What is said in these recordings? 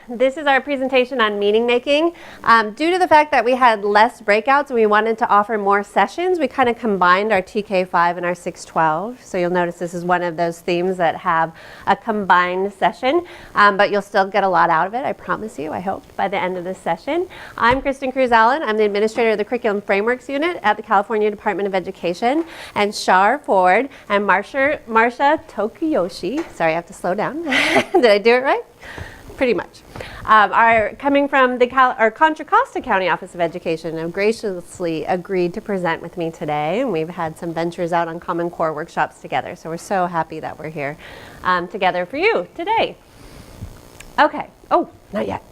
This is our presentation on meaning making. Due to the fact that we had less breakouts and we wanted to offer more sessions, we kind of combined our TK5 and our 612. So you'll notice this is one of those themes that have a combined session, but you'll still get a lot out of it, I promise you, I hope, by the end of this session. I'm Kristen Cruz-Allen. I'm the administrator of the Curriculum Frameworks Unit at the California Department of Education, and Shar Ford and Marsha Tokiyoshi, sorry, I have to slow down. Did I do it right? Pretty much, are coming from the Contra Costa County Office of Education, and have graciously agreed to present with me today. And we've had some ventures out on Common Core workshops together, so we're so happy that we're here together for you today. Okay, oh, not yet.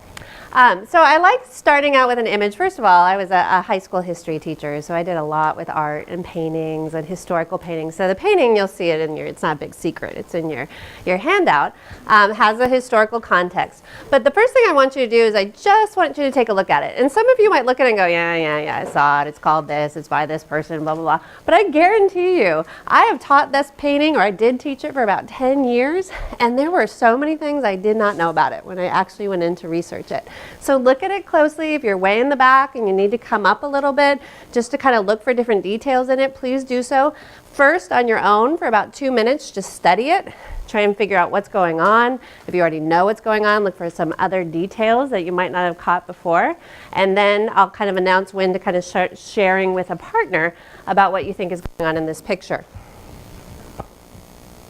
So I like starting out with an image. First of all, I was a high school history teacher, so I did a lot with art and paintings and historical paintings. So the painting, you'll see it in your, it's not a big secret, it's in your handout, has a historical context. But the first thing I want you to do is I just want you to take a look at it. And some of you might look at it and go, yeah, I saw it, it's called this, it's by this person, blah, blah, blah. But I guarantee you, I have taught this painting, or I did teach it for about 10 years, and there were so many things I did not know about it when I actually went in to research it. So look at it closely. If you're way in the back and you need to come up a little bit just to kind of look for different details in it, please do so. First, on your own for about 2 minutes, just study it. Try and figure out what's going on. If you already know what's going on, look for some other details that you might not have caught before. And then I'll kind of announce when to kind of start sharing with a partner about what you think is going on in this picture.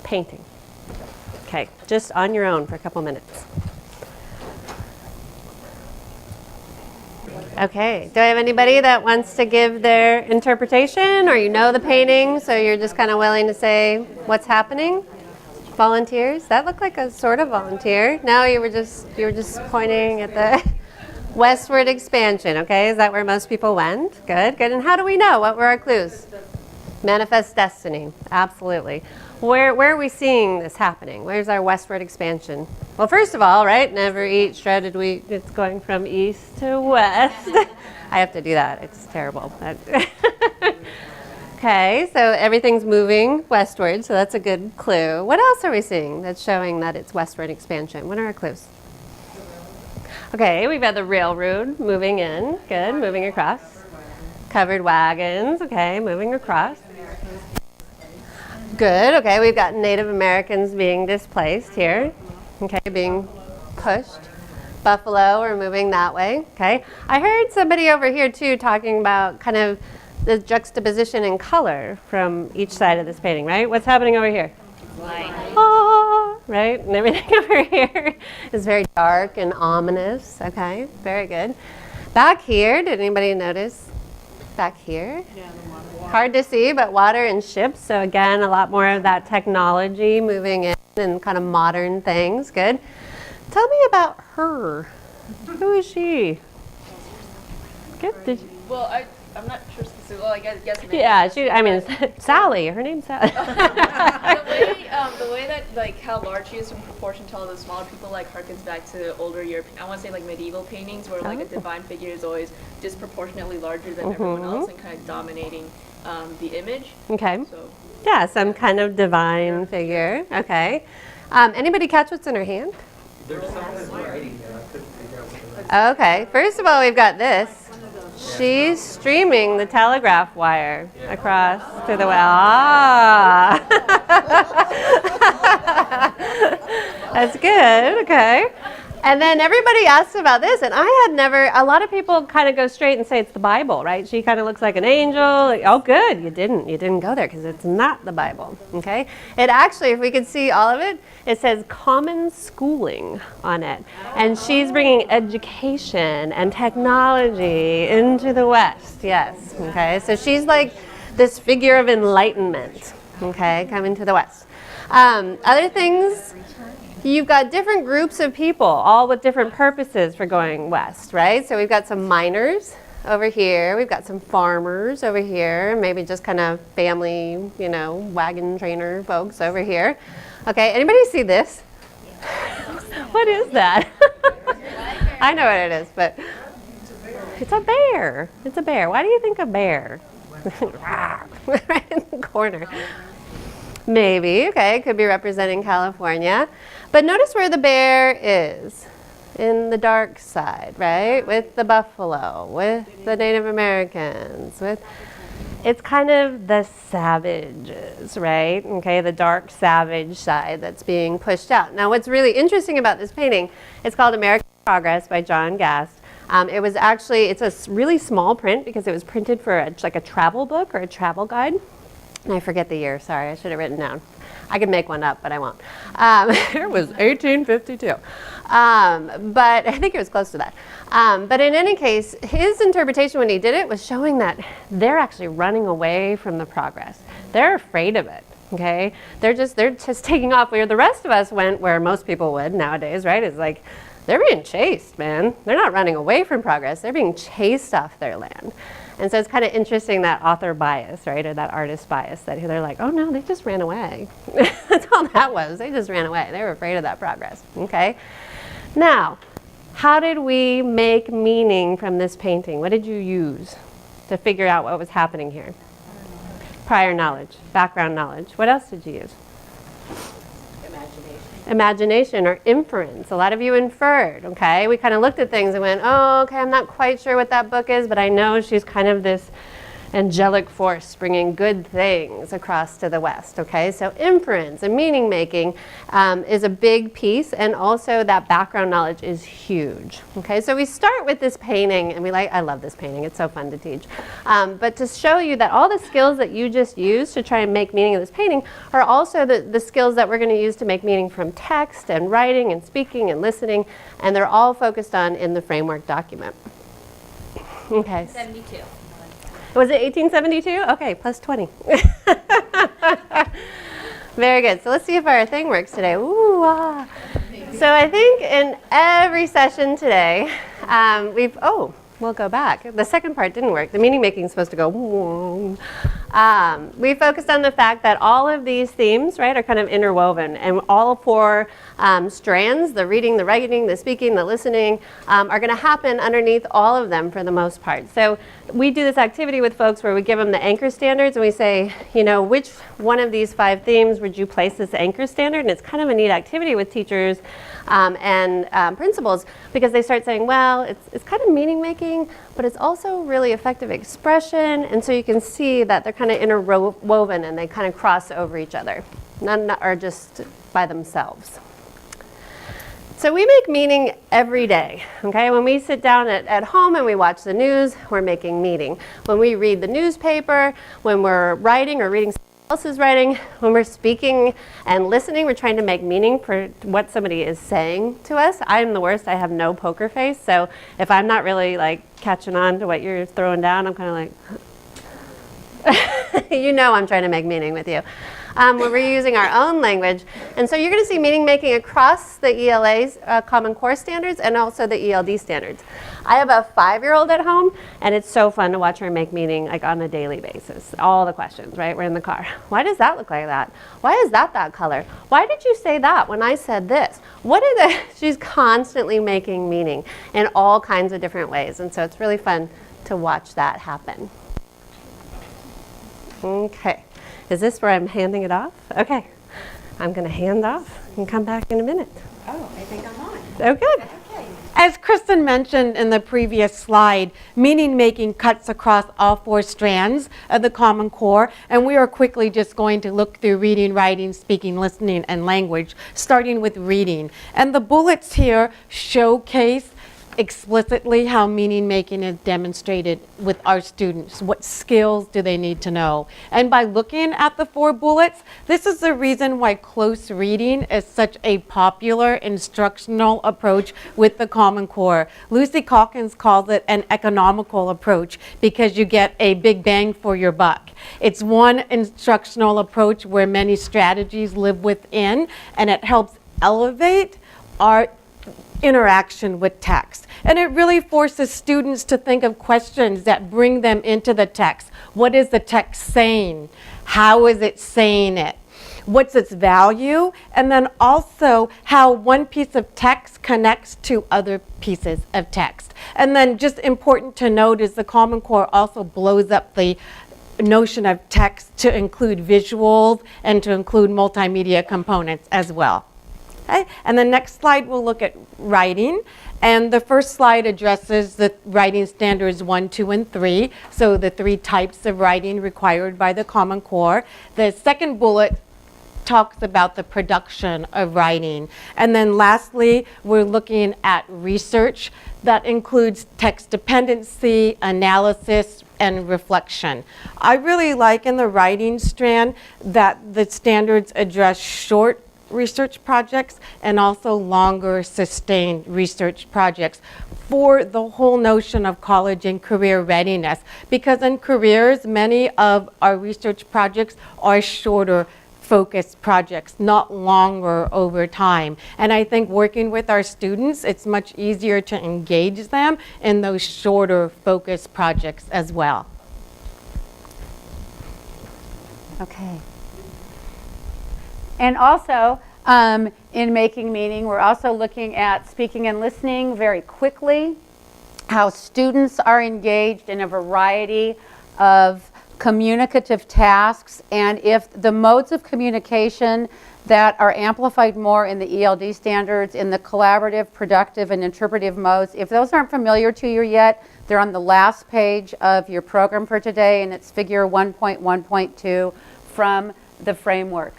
Painting. Okay, just on your own for a couple minutes. Okay, do I have anybody that wants to give their interpretation, or you know the painting, so you're just kind of willing to say what's happening? Volunteers? That looked like a sort of volunteer. No, you were just pointing at the westward expansion, okay? Is that where most people went? Good, good. And how do we know? What were our clues? Manifest destiny, absolutely. Where are we seeing this happening? Where's our westward expansion? Well, first of all, right, never eat shredded wheat. It's going from east to west. I have to do that. It's terrible. Okay, so everything's moving westward, so that's a good clue. What else are we seeing that's showing that it's westward expansion? What are our clues? Okay, we've got the railroad moving in. Good, moving across. Covered wagons. Okay, moving across. Good, okay, we've got Native Americans being displaced here, okay, being pushed. Buffalo, we're moving that way, okay. I heard somebody over here too talking about kind of the juxtaposition in color from each side of this painting, right? What's happening over here? Light. Ah, right, and everything over here is very dark and ominous, okay, very good. Back here, did anybody notice? Back here? Yeah, hard to see, but water and ships. So again, a lot more of that technology moving in and kind of modern things. Good. Tell me about her. Who is she? Good. Well, I'm not sure specifically. Well, I guess maybe. Yeah, Sally. Her name's Sally. The way that, like, how large she is in proportion to all the smaller people, like, harkens back to older European, I want to say, like, medieval paintings where, like, a divine figure is always disproportionately larger than everyone else and kind of dominating the image. Okay. So. Yeah, some kind of divine figure. Okay. Anybody catch what's in her hand? There's something writing there. I couldn't figure out what it was. Okay. First of all, we've got this. She's streaming the telegraph wire across to the well. Ah. That's good, okay. And then everybody asks about this, and I had never, a lot of people kind of go straight and say it's the Bible, right? She kind of looks like an angel. Like, oh, good, you didn't go there because it's not the Bible, okay? It actually, if we could see all of it, it says common schooling on it. And she's bringing education and technology into the West, yes, okay? So she's like this figure of enlightenment, okay, coming to the West. Other things, you've got different groups of people, all with different purposes for going west, right? So we've got some miners over here. We've got some farmers over here. Maybe just kind of family, wagon trainer folks over here. Okay, anybody see this? What is that? I know what it is, but it's a bear. It's a bear. Why do you think a bear? Right in the corner. Maybe, okay, could be representing California. But notice where the bear is. in the dark side, right? With the buffalo, with the Native Americans, it's kind of the savages, right? Okay, the dark savage side that's being pushed out. Now, what's really interesting about this painting, it's called American Progress by John Gast. It was actually, it's a really small print because it was printed for like a travel book or a travel guide. And I forget the year, sorry, I should have written down. I could make one up, but I won't. It was 1852. But I think it was close to that. But in any case, his interpretation when he did it was showing that they're actually running away from the progress. They're afraid of it, okay? They're just taking off where the rest of us went, where most people would nowadays, right? It's like, they're being chased, man. They're not running away from progress. They're being chased off their land. And so it's kind of interesting, that author bias, right, or that artist bias, that they're like, oh no, they just ran away. That's all that was. They just ran away. They were afraid of that progress, okay? Now, how did we make meaning from this painting? What did you use to figure out what was happening here? Prior knowledge, background knowledge. What else did you use? Imagination or inference. A lot of you inferred, okay? We kind of looked at things and went, oh, okay, I'm not quite sure what that book is, but I know she's kind of this angelic force bringing good things across to the West, okay? So inference and meaning making is a big piece, and also that background knowledge is huge, okay? So we start with this painting, and I love this painting, it's so fun to teach. But to show you that all the skills that you just used to try and make meaning of this painting are also the skills that we're gonna use to make meaning from text and writing and speaking and listening, and they're all focused on in the framework document. Okay. 72. Was it 1872? Okay, plus 20. Very good. So let's see if our thing works today. Ooh, ah. So I think in every session today, we'll go back. The second part didn't work. The meaning making is supposed to go. We focused on the fact that all of these themes, right, are kind of interwoven, and all four strands, the reading, the writing, the speaking, the listening, are going to happen underneath all of them for the most part. So we do this activity with folks where we give them the anchor standards, and we say, you know, which one of these 5 themes would you place this anchor standard? And it's kind of a neat activity with teachers and principals, because they start saying, well, it's kind of meaning making, but it's also really effective expression, and so you can see that they're kind of interwoven and they kind of cross over each other, or just by themselves. So we make meaning every day, okay? When we sit down at home and we watch the news, we're making meaning. When we read the newspaper, when we're writing or reading someone else's writing, when we're speaking and listening, we're trying to make meaning for what somebody is saying to us. I'm the worst. I have no poker face, so if I'm not really like catching on to what you're throwing down, I'm kind of like, you know I'm trying to make meaning with you. When we're using our own language. And so you're going to see meaning making across the ELA's Common Core standards and also the ELD standards. I have a 5-year-old at home, and it's so fun to watch her make meaning like on a daily basis. All the questions, right? We're in the car. Why does that look like that? Why is that color? Why did you say that when I said this? She's constantly making meaning in all kinds of different ways. And so it's really fun to watch that happen. Okay. Is this where I'm handing it off? Okay. I'm going to hand off and come back in a minute. Oh, I think I'm on. Oh, good. Okay. As Kristen mentioned in the previous slide, meaning making cuts across all 4 strands of the Common Core, and we are quickly just going to look through reading, writing, speaking, listening, and language, starting with reading. And the bullets here showcase explicitly how meaning making is demonstrated with our students. What skills do they need to know? And by looking at the 4 bullets, this is the reason why close reading is such a popular instructional approach with the Common Core. Lucy Calkins calls it an economical approach because you get a big bang for your buck. It's one instructional approach where many strategies live within, and it helps elevate our interaction with text. And it really forces students to think of questions that bring them into the text. What is the text saying? How is it saying it? What's its value? And then also how one piece of text connects to other pieces of text. And then just important to note is the Common Core also blows up the notion of text to include visuals and to include multimedia components as well. Okay, and the next slide we'll look at writing. And the first slide addresses the writing standards 1, 2, and 3. So the 3 types of writing required by the Common Core. The second bullet talks about the production of writing. And then lastly, we're looking at research that includes text dependency, analysis, and reflection. I really like in the writing strand that the standards address short research projects and also longer sustained research projects for the whole notion of college and career readiness. Because in careers, many of our research projects are shorter focused projects, not longer over time. And I think working with our students, it's much easier to engage them in those shorter focused projects as well. Okay. And also, in making meaning, we're also looking at speaking and listening very quickly, how students are engaged in a variety of communicative tasks, and if the modes of communication that are amplified more in the ELD standards, in the collaborative, productive, and interpretive modes, if those aren't familiar to you yet, they're on the last page of your program for today, and it's figure 1.1.2 from the framework.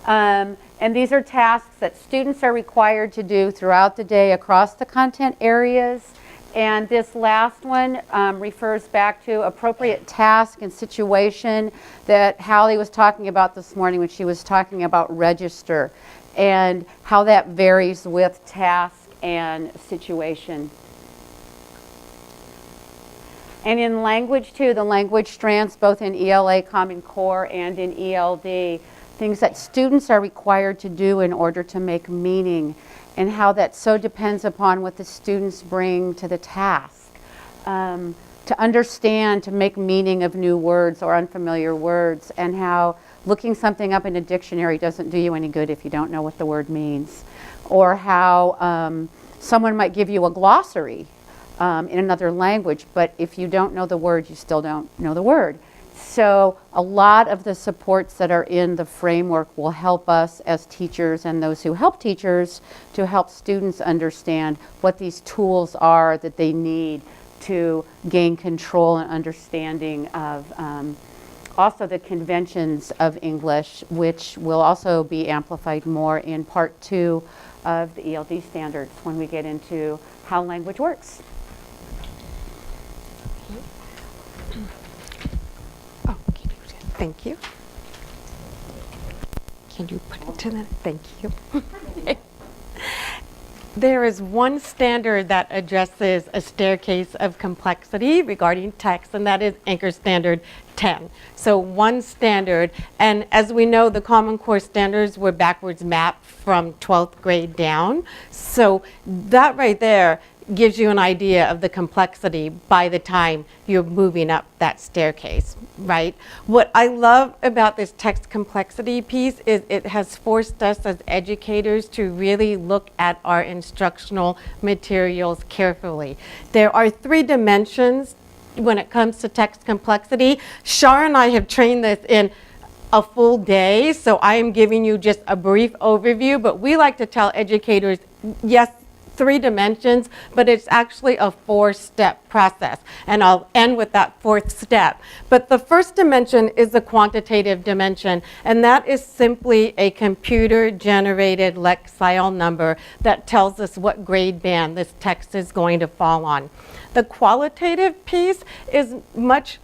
And these are tasks that students are required to do throughout the day across the content areas. And this last one refers back to appropriate task and situation that Hallie was talking about this morning when she was talking about register, and how that varies with task and situation. And in language too, the language strands both in ELA Common Core and in ELD, things that students are required to do in order to make meaning, and how that so depends upon what the students bring to the task. To understand, to make meaning of new words or unfamiliar words, and how looking something up in a dictionary doesn't do you any good if you don't know what the word means. Or how someone might give you a glossary in another language, but if you don't know the word, you still don't know the word. So a lot of the supports that are in the framework will help us as teachers and those who help teachers to help students understand what these tools are that they need to gain control and understanding of also the conventions of English, which will also be amplified more in part 2 of the ELD standards when we get into how language works. Thank you. Can you put it to them? Thank you. There is one standard that addresses a staircase of complexity regarding text, and that is Anchor Standard 10. So one standard, and as we know, the Common Core standards were backwards mapped from 12th grade down. So that right there gives you an idea of the complexity by the time you're moving up that staircase, right? What I love about this text complexity piece is it has forced us as educators to really look at our instructional materials carefully. There are 3 dimensions when it comes to text complexity. Shar and I have trained this in a full day, so I am giving you just a brief overview, but we like to tell educators, yes, 3 dimensions, but it's actually a 4-step process. And I'll end with that 4th step. But the first dimension is the quantitative dimension, and that is simply a computer-generated lexile number that tells us what grade band this text is going to fall on. The qualitative piece is much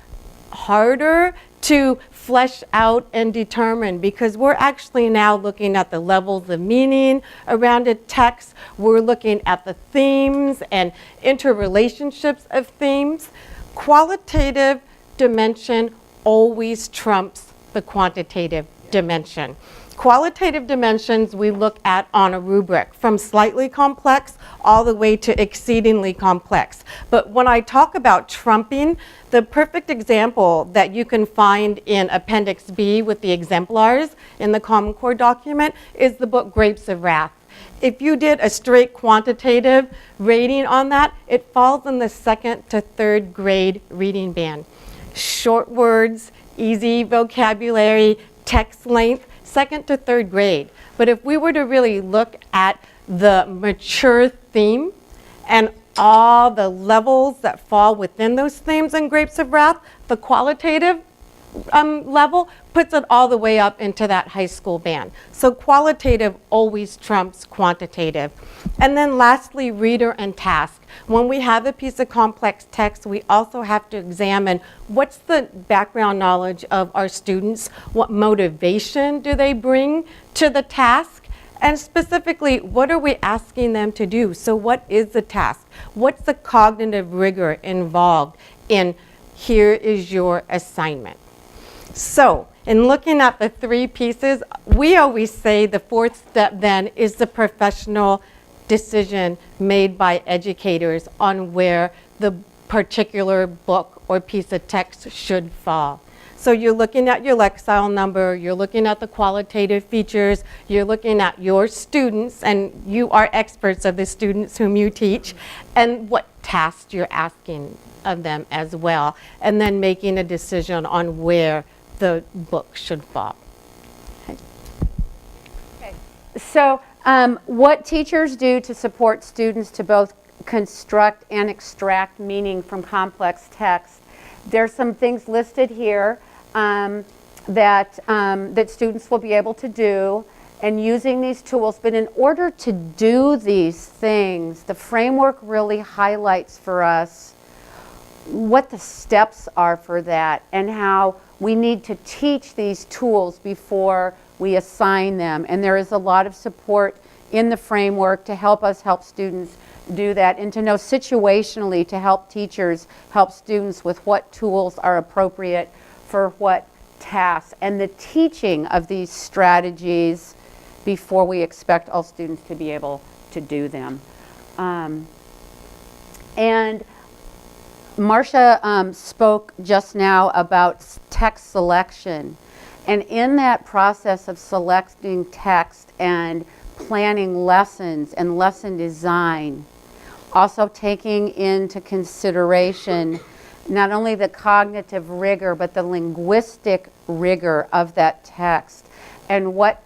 harder to flesh out and determine, because we're actually now looking at the levels of meaning around a text. We're looking at the themes and interrelationships of themes. Qualitative dimension always trumps the quantitative dimension. Qualitative dimensions we look at on a rubric, from slightly complex all the way to exceedingly complex. But when I talk about trumping, the perfect example that you can find in Appendix B with the exemplars in the Common Core document is the book Grapes of Wrath. If you did a straight quantitative rating on that, it falls in the 2nd to 3rd grade reading band. Short words, easy vocabulary, text length, second to third grade. But if we were to really look at the mature theme and all the levels that fall within those themes in Grapes of Wrath, the qualitative level puts it all the way up into that high school band. So qualitative always trumps quantitative. And then lastly, reader and task. When we have a piece of complex text, we also have to examine what's the background knowledge of our students, what motivation do they bring to the task, and specifically, what are we asking them to do? So what is the task? What's the cognitive rigor involved in here is your assignment? So, in looking at the three pieces, we always say the fourth step then is the professional decision made by educators on where the particular book or piece of text should fall. So you're looking at your Lexile number, you're looking at the qualitative features, you're looking at your students, and you are experts of the students whom you teach, and what tasks you're asking of them as well, and then making a decision on where the book should fall. Okay. So what teachers do to support students to both construct and extract meaning from complex text. There's some things listed here that students will be able to do and using these tools. But in order to do these things, the framework really highlights for us what the steps are for that and how we need to teach these tools before we assign them. And there is a lot of support in the framework to help us help students do that and to know situationally to help teachers help students with what tools are appropriate for what tasks and the teaching of these strategies before we expect all students to be able to do them. And Marcia spoke just now about text selection, and in that process of selecting text and planning lessons and lesson design, also taking into consideration not only the cognitive rigor but the linguistic rigor of that text and what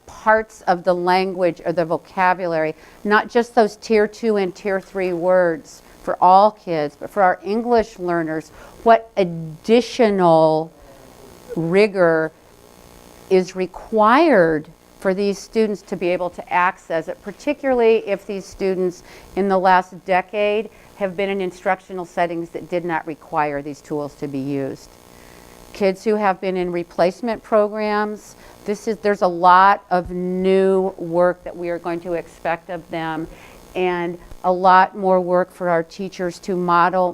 parts of the language or the vocabulary, not just those tier 2 and tier 3 words for all kids, but for our English learners, what additional rigor is required for these students to be able to access it, particularly if these students in the last decade have been in instructional settings that did not require these tools to be used. Kids who have been in replacement programs, there's a lot of new work that we are going to expect of them, and a lot more work for our teachers to model,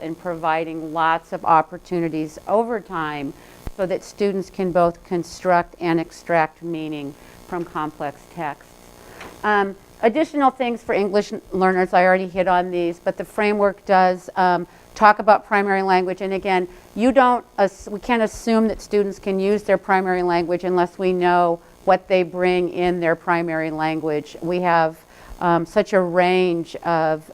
and providing lots of opportunities over time so that students can both construct and extract meaning from complex texts. Additional things for English learners, I already hit on these, but the framework does talk about primary language. And again, we can't assume that students can use their primary language unless we know what they bring in their primary language. We have such a range of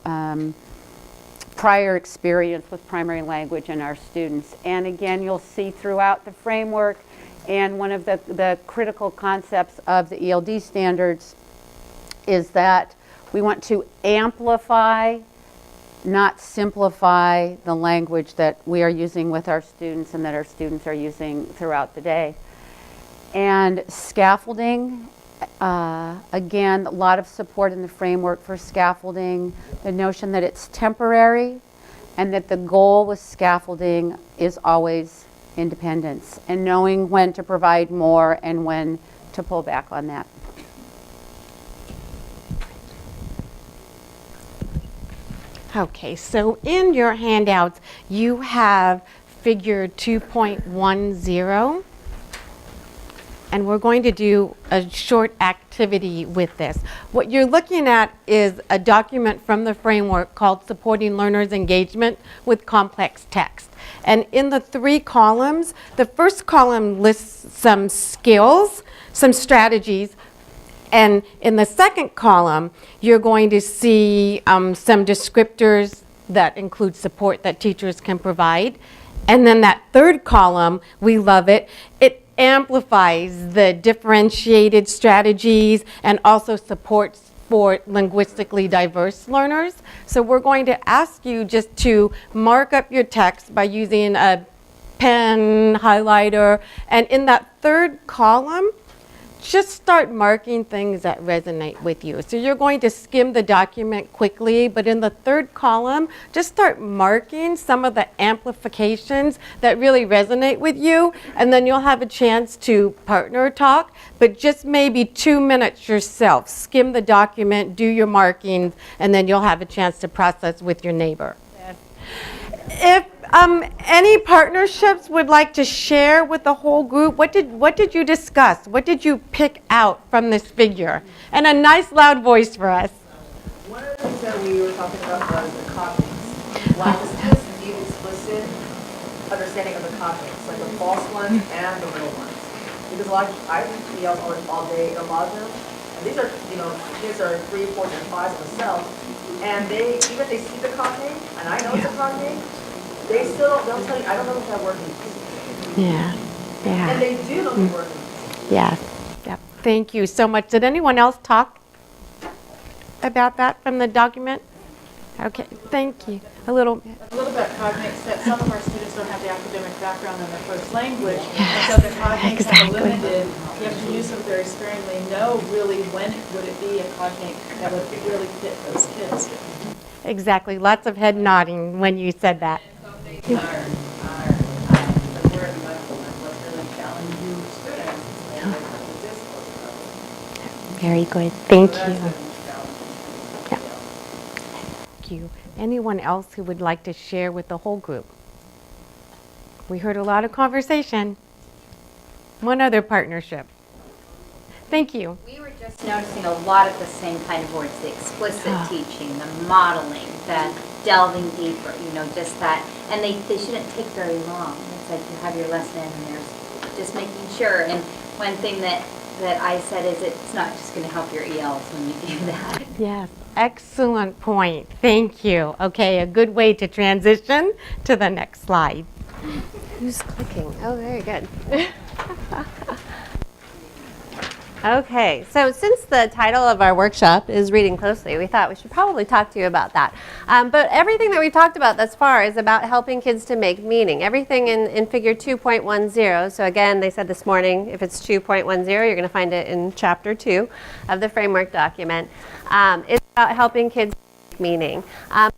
prior experience with primary language in our students. And again, you'll see throughout the framework, and one of the critical concepts of the ELD standards is that we want to amplify, not simplify, the language that we are using with our students and that our students are using throughout the day. And scaffolding, again, a lot of support in the framework for scaffolding, the notion that it's temporary and that the goal with scaffolding is always independence and knowing when to provide more and when to pull back on that. Okay, so in your handouts, you have figure 2.10. And we're going to do a short activity with this. What you're looking at is a document from the framework called Supporting Learners' Engagement with Complex Text. And in the 3 columns, the first column lists some skills, some strategies, and in the second column, you're going to see some descriptors that include support that teachers can provide. And then that third column, we love it. It amplifies the differentiated strategies and also supports for linguistically diverse learners. So we're going to ask you just to mark up your text by using a pen, highlighter, and in that third column, just start marking things that resonate with you. So you're going to skim the document quickly, but in the third column, just start marking some of the amplifications that really resonate with you, and then you'll have a chance to partner talk, but just maybe 2 minutes yourself. Skim the document, do your markings, and then you'll have a chance to process with your neighbor. If any partnerships would like to share with the whole group, what did you discuss? What did you pick out from this figure? And a nice loud voice for us. One of the things that we were talking about was the cognates. Like the students need explicit understanding of the cognates, like the false ones and the real ones. Because a lot of, I see all day, a lot of them, and these are, kids are 3, 4, and 5s themselves, and they, even if they see the cognate, and I know it's a cognate, they still don't tell you, I don't know what that word means. Yeah, yeah. And they do know the word means. Yes. Yep. Thank you so much. Did anyone else talk about that from the document? Okay, thank you. A little bit. A little bit cognates that some of our students don't have the academic background in their first language, and so the cognates are limited. You have to use them very sparingly. Know really when would it be a cognate that would really fit those kids. Exactly. Lots of head nodding when you said that. The word what's really challenging students. Very good. Thank you. Yeah. Thank you. Anyone else who would like to share with the whole group? We heard a lot of conversation. One other partnership. Thank you. We were just noticing a lot of the same kind of words, the explicit teaching, the modeling, the delving deeper, just that. And they shouldn't take very long. It's like you have your lesson and there's just making sure. And one thing that I said is it's not just going to help your ELs when you do that. Yes, excellent point. Thank you. Okay, a good way to transition to the next slide. Who's clicking? Oh, very good. Okay, so since the title of our workshop is Reading Closely, we thought we should probably talk to you about that. But everything that we've talked about thus far is about helping kids to make meaning. Everything in figure 2.10, so again, they said this morning, if it's 2.10, you're going to find it in chapter 2 of the framework document. It's about helping kids meaning.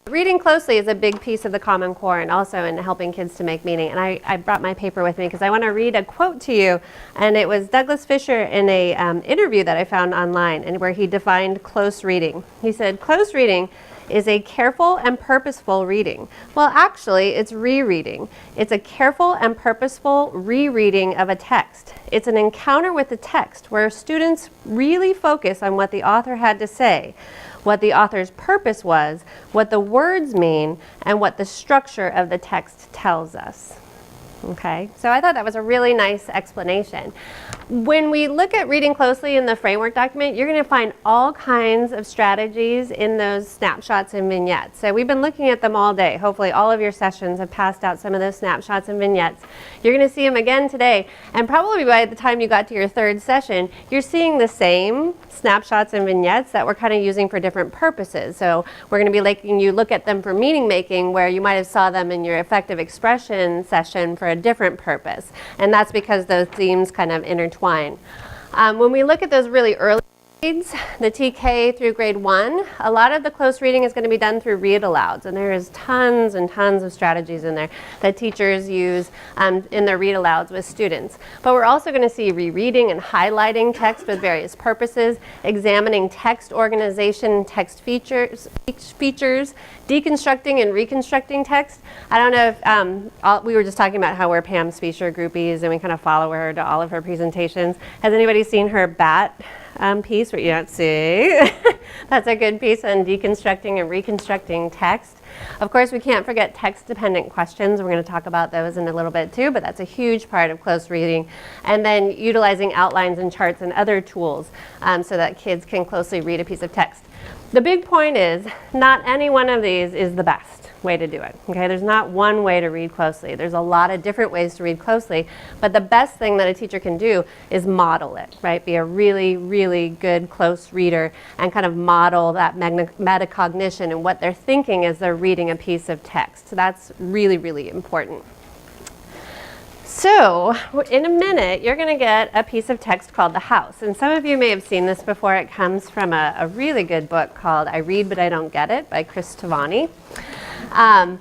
Reading closely is a big piece of the Common Core and also in helping kids to make meaning. And I brought my paper with me because I want to read a quote to you. And it was Douglas Fisher in a interview that I found online and where he defined close reading. He said, close reading is a careful and purposeful reading. Well, actually, it's rereading. It's a careful and purposeful rereading of a text. It's an encounter with the text where students really focus on what the author had to say, what the author's purpose was, what the words mean, and what the structure of the text tells us. Okay, so I thought that was a really nice explanation. When we look at reading closely in the framework document, you're going to find all kinds of strategies in those snapshots and vignettes. So we've been looking at them all day. Hopefully all of your sessions have passed out some of those snapshots and vignettes. You're going to see them again today, and probably by the time you got to your third session, you're seeing the same snapshots and vignettes that we're kind of using for different purposes. So we're going to be letting you look at them for meaning making, where you might have saw them in your effective expression session for a different purpose. And that's because those themes kind of intertwine. When we look at those really early grades, the TK through grade 1, a lot of the close reading is going to be done through read alouds, and there is tons and tons of strategies in there that teachers use in their read alouds with students. But we're also going to see rereading and highlighting text with various purposes, examining text organization, text features, deconstructing and reconstructing text. I don't know if we were just talking about how we're Pam's feature groupies and we kind of follow her to all of her presentations. Has anybody seen her BAT piece where you don't see? That's a good piece on deconstructing and reconstructing text. Of course, we can't forget text-dependent questions. We're going to talk about those in a little bit too, but that's a huge part of close reading. And then utilizing outlines and charts and other tools so that kids can closely read a piece of text. The big point is not any one of these is the best. way to do it. Okay, there's not one way to read closely. There's a lot of different ways to read closely, but the best thing that a teacher can do is model it, right? Be a really, really good close reader and kind of model that metacognition and what they're thinking as they're reading a piece of text. So that's really, really important. So, in a minute, you're going to get a piece of text called The House. And some of you may have seen this before. It comes from a really good book called I Read But I Don't Get It by Chris Tavani. And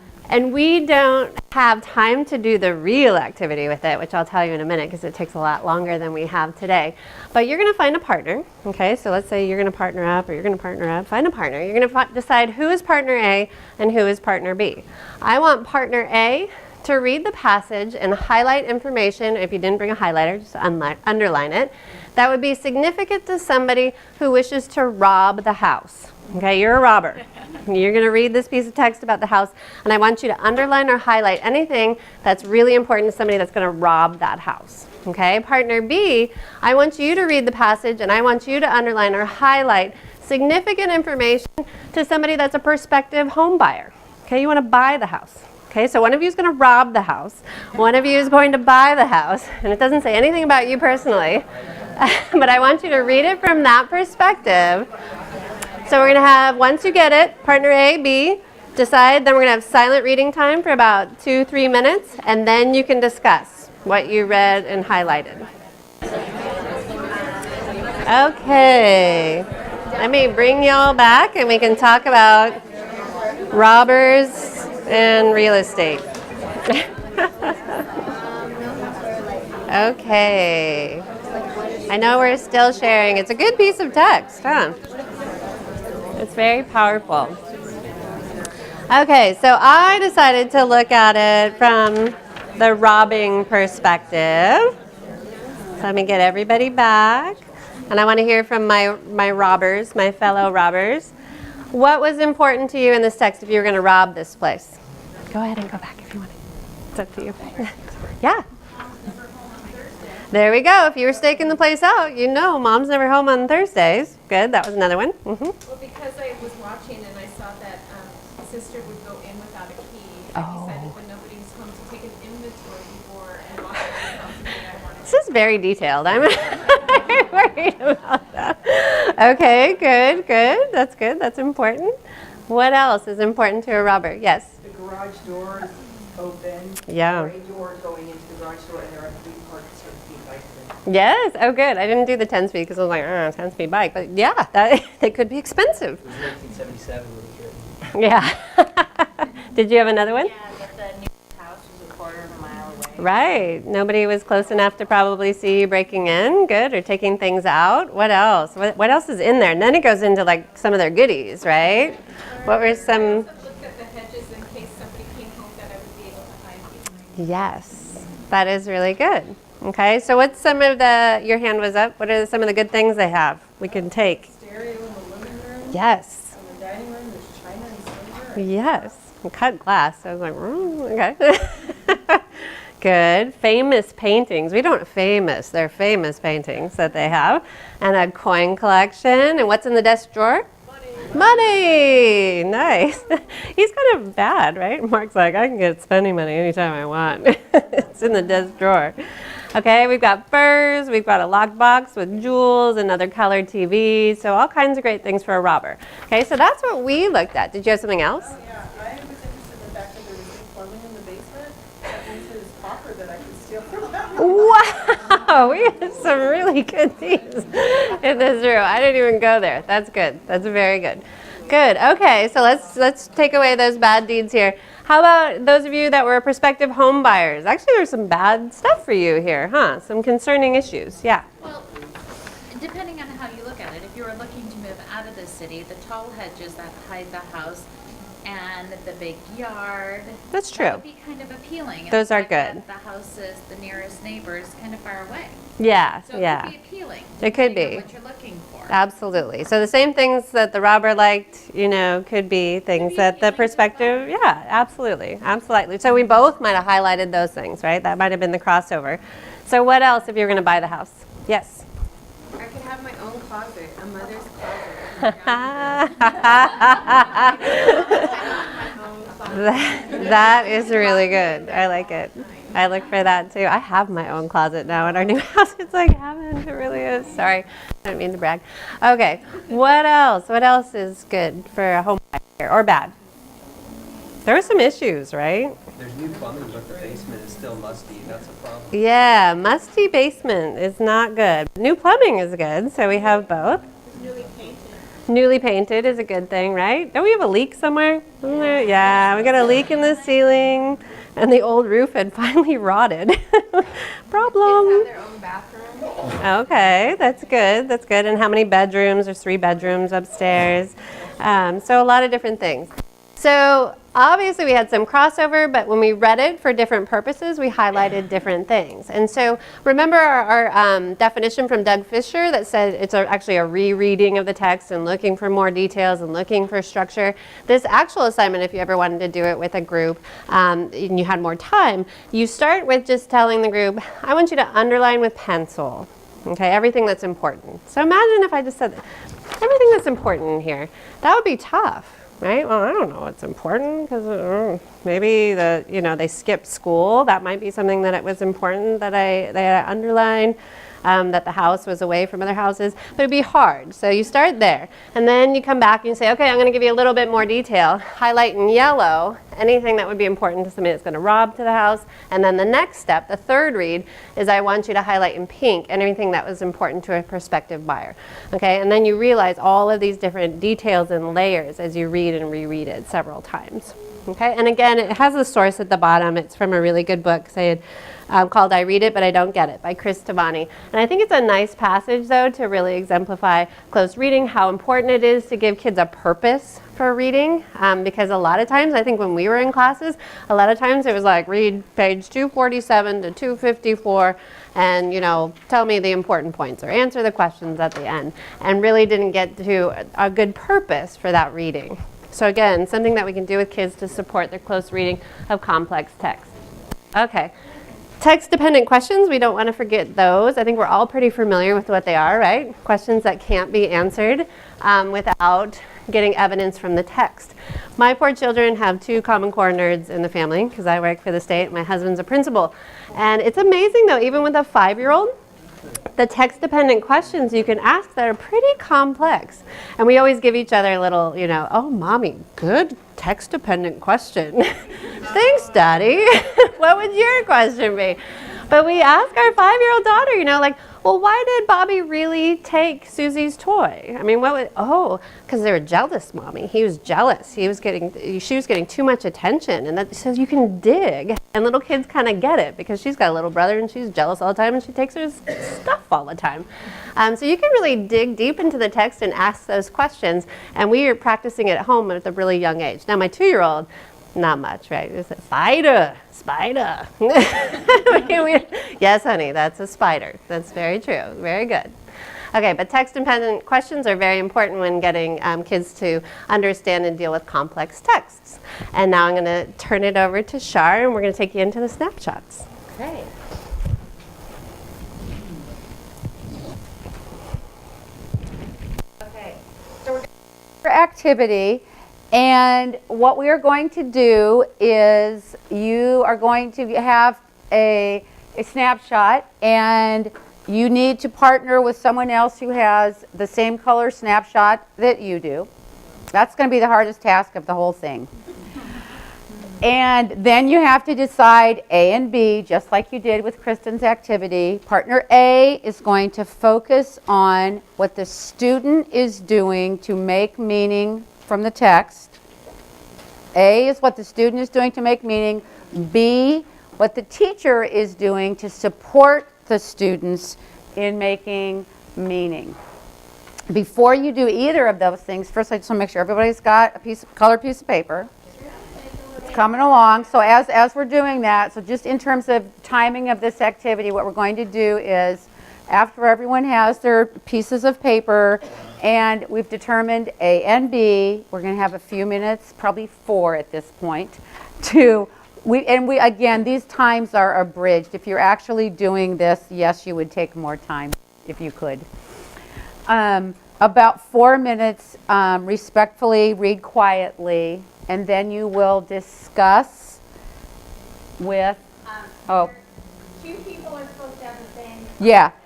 we don't have time to do the real activity with it, which I'll tell you in a minute because it takes a lot longer than we have today. But you're going to find a partner, okay? So let's say you're going to partner up or you're going to partner up. Find a partner. You're going to decide who is partner A and who is partner B. I want partner A to read the passage and highlight information. If you didn't bring a highlighter, just underline it. That would be significant to somebody who wishes to rob the house. Okay, you're a robber. You're going to read this piece of text about the house, and I want you to underline or highlight anything that's really important to somebody that's going to rob that house. Okay, partner B, I want you to read the passage, and I want you to underline or highlight significant information to somebody that's a prospective home buyer. Okay, you want to buy the house. Okay, so one of you is going to rob the house. One of you is going to buy the house. And it doesn't say anything about you personally. But I want you to read it from that perspective. So we're going to have, once you get it, partner A, B, decide. Then we're going to have silent reading time for about 2-3 minutes. And then you can discuss what you read and highlighted. Okay. Let me bring y'all back and we can talk about robbers and real estate. Okay. I know we're still sharing. It's a good piece of text, huh? It's very powerful. Okay, so I decided to look at it from the robbing perspective. So let me get everybody back. And I want to hear from my robbers, my fellow robbers. What was important to you in this text if you were going to rob this place? Go ahead and go back if you want to. It's up to you. Yeah. There we go. If you were staking the place out, you know Mom's never home on Thursdays. Good. That was another one. Mm-hmm. Well, because I was watching and I saw that sister would go in without a key, I decided when nobody's home to take an inventory before and walk in something I wanted. This is very detailed. I'm worried about that. Okay, good, good. That's good. That's important. What else is important to a robber? Yes? The garage door is open. Yeah. Or a door going into the garage door, and there are 3 parked 10-speed bikes in. Yes. Oh, good. I didn't do the 10 speed because I was like, 10-speed bike. But yeah, they could be expensive. It was 1977 when it came. Yeah. Did you have another one? Yeah, but the new house was a quarter of a mile away. Right. Nobody was close enough to probably see you breaking in. Good. Or taking things out. What else? What else is in there? And then it goes into like some of their goodies, right? What were some? Look at the hedges in case somebody came home that I would be able to hide behind. Yes. That is really good. Okay. So what's some of the, your hand was up. What are some of the good things they have we can take? Stereo in the living room. Yes. In the dining room, there's china and silver. Yes. And cut glass. I was like, okay. Good. Famous paintings. We don't famous. They're famous paintings that they have. And a coin collection. And what's in the desk drawer? Money. Nice. He's kind of bad, right? Mark's like, I can get spending money anytime I want. It's in the desk drawer. Okay, we've got furs, we've got a lockbox with jewels, another colored TV, so all kinds of great things for a robber. Okay, so that's what we looked at. Did you have something else? Yeah, I was interested in the fact that there was new plumbing in the basement. That means there's copper that I could steal from that. Wow, we have some really good things in this room. I didn't even go there. That's good. That's very good. Good. Okay, so let's take away those bad deeds here. How about those of you that were prospective home buyers? Actually, there's some bad stuff for you here, huh? Some concerning issues. Yeah. Well, depending on how you look at it, if you were looking to move out of the city, the tall hedges that hide the house and the big yard. That's true. That would be kind of appealing. Those And are the fact good. that the house is the nearest neighbor is kind of far away. Yeah, So yeah. it could be appealing. It could depending on be. what you're looking for. Absolutely. So the same things that the robber liked, you know, could be things that the perspective, yeah, absolutely, absolutely. So we both might have highlighted those things, right? That might have been the crossover. So what else if you're going to buy the house? Yes. I could have my own closet, a mother's closet. That is really good. I like it. I look for that too. I have my own closet now in our new house. It's like heaven. It really is. Sorry. I don't mean to brag. Okay. What else? What else is good for a home fire or bad? There were some issues, right? There's new plumbing, but the basement is still musty. That's a problem. Yeah, musty basement is not good. New plumbing is good, so we have both. Newly painted. Newly painted is a good thing, right? Don't we have a leak somewhere? Isn't there? Yeah, we got a leak in the ceiling, and the old roof had finally rotted. Problem. Kids have their own bathroom. Okay, that's good. That's good. And how many bedrooms? There's 3 bedrooms upstairs. So a lot of different things. So obviously we had some crossover, but when we read it for different purposes, we highlighted different things. And so remember our definition from Doug Fisher that said it's actually a rereading of the text and looking for more details and looking for structure. This actual assignment, if you ever wanted to do it with a group and you had more time, you start with just telling the group, I want you to underline with pencil, okay, everything that's important. So imagine if I just said everything that's important here. That would be tough. Right? Well, I don't know what's important because maybe they skipped school. That might be something that it was important that I underlined. That the house was away from other houses, but it'd be hard. So you start there, and then you come back and you say, okay, I'm going to give you a little bit more detail. Highlight in yellow anything that would be important to somebody that's going to rob to the house, and then the next step, the third read, is I want you to highlight in pink anything that was important to a prospective buyer. Okay, and then you realize all of these different details and layers as you read and reread it several times. Okay, and again, it has a source at the bottom. It's from a really good book called I Read It, But I Don't Get It by Chris Tavani. And I think it's a nice passage, though, to really exemplify close reading, how important it is to give kids a purpose for reading. Because a lot of times, I think when we were in classes, a lot of times it was like, read page 247 to 254 and, tell me the important points or answer the questions at the end. And really didn't get to a good purpose for that reading. So again, something that we can do with kids to support their close reading of complex text. Okay. Text-dependent questions, we don't want to forget those. I think we're all pretty familiar with what they are, right? Questions that can't be answered without getting evidence from the text. My 4 children have 2 Common Core nerds in the family because I work for the state. My husband's a principal. And it's amazing, though, even with a 5-year-old, the text-dependent questions you can ask that are pretty complex. And we always give each other a little, oh, mommy, good text-dependent question. Thanks, Daddy. What would your question be? But we ask our 5-year-old daughter, well, why did Bobby really take Susie's toy? I mean, because they were jealous, Mommy. He was jealous. She was getting too much attention. And that says you can dig. And little kids kind of get it because she's got a little brother and she's jealous all the time and she takes her stuff all the time. So you can really dig deep into the text and ask those questions. And we are practicing it at home at a really young age. Now, my 2-year-old, not much, right? It's a spider. Yes, honey, that's a spider. That's very true. Very good. Okay, but text-dependent questions are very important when getting kids to understand and deal with complex texts. And now I'm going to turn it over to Shar, and we're going to take you into the snapshots. Okay. Okay. So we're going to activity. And what we are going to do is you are going to have a snapshot, and you need to partner with someone else who has the same color snapshot that you do. That's going to be the hardest task of the whole thing. And then you have to decide A and B, just like you did with Kristen's activity. Partner A is going to focus on what the student is doing to make meaning from the text. A is what the student is doing to make meaning. B, what the teacher is doing to support the students in making meaning. Before you do either of those things, first I just want to make sure everybody's got a colored piece of paper. It's coming along. So as we're doing that, so just in terms of timing of this activity, what we're going to do is after everyone has their pieces of paper and we've determined A and B, we're going to have a few minutes, probably 4 at this point, again, these times are abridged. If you're actually doing this, yes, you would take more time if you could. about 4 minutes, respectfully, read quietly, and then you will discuss with, oh, Two people are supposed to have the same. yeah. Two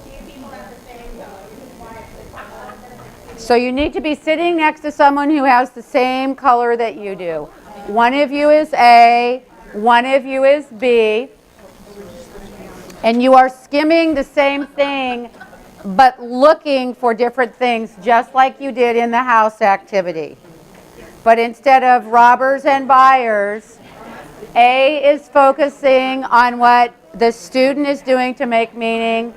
Two people have the same. So you need to be sitting next to someone who has the same color that you do. One of you is A, one of you is B, and you are skimming the same thing, but looking for different things, just like you did in the house activity. But instead of robbers and buyers, A is focusing on what the student is doing to make meaning.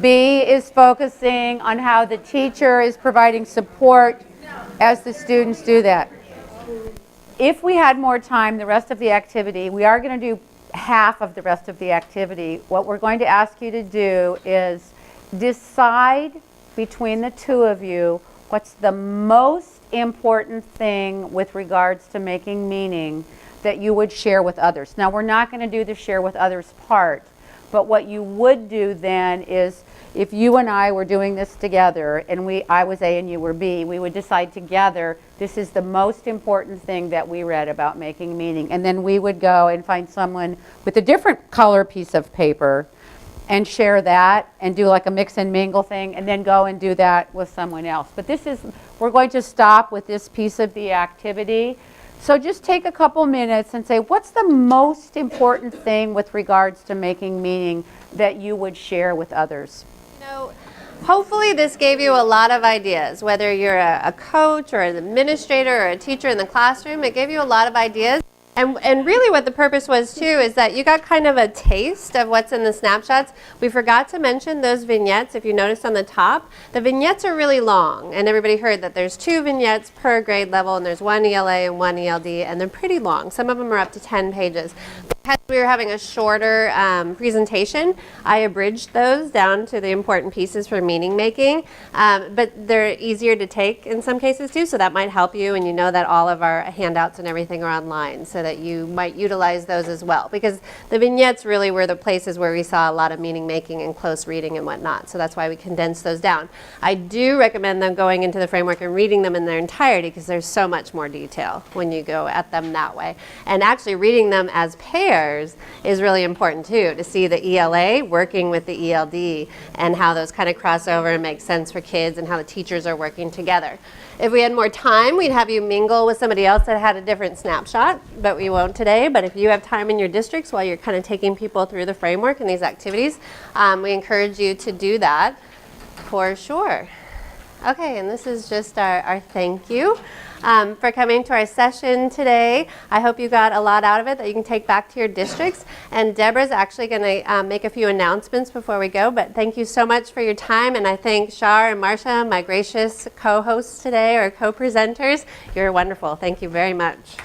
B is focusing on how the teacher is providing support as the students do that. If we had more time, the rest of the activity, we are going to do half of the rest of the activity. What we're going to ask you to do is decide between the two of you what's the most important thing with regards to making meaning that you would share with others. Now, we're not going to do the share with others part, but what you would do then is if you and I were doing this together and I was A and you were B, we would decide together this is the most important thing that we read about making meaning. And then we would go and find someone with a different color piece of paper and share that and do like a mix and mingle thing and then go and do that with someone else. But we're going to stop with this piece of the activity. So just take a couple minutes and say, what's the most important thing with regards to making meaning that you would share with others? Hopefully this gave you a lot of ideas, whether you're a coach or an administrator or a teacher in the classroom. It gave you a lot of ideas. And really what the purpose was too is that you got kind of a taste of what's in the snapshots. We forgot to mention those vignettes. If you noticed on the top, the vignettes are really long, and everybody heard that there's 2 vignettes per grade level, and there's 1 ELA and 1 ELD, and they're pretty long. Some of them are up to 10 pages. Because we were having a shorter presentation, I abridged those down to the important pieces for meaning making, but they're easier to take in some cases too, so that might help you, and you know that all of our handouts and everything are online, so that you might utilize those as well, because the vignettes really were the places where we saw a lot of meaning making and close reading and whatnot, so that's why we condensed those down. I do recommend them going into the framework and reading them in their entirety, because there's so much more detail when you go at them that way. And actually reading them as pairs is really important too, to see the ELA working with the ELD and how those kind of cross over and make sense for kids and how the teachers are working together. If we had more time, we'd have you mingle with somebody else that had a different snapshot, but we won't today. But if you have time in your districts while you're kind of taking people through the framework and these activities, we encourage you to do that for sure. Okay, and this is just our thank you for coming to our session today. I hope you got a lot out of it that you can take back to your districts. And Deborah's actually going to make a few announcements before we go. But thank you so much for your time. And I thank Shar and Marcia, my gracious co-hosts today, or co-presenters. You're wonderful. Thank you very much.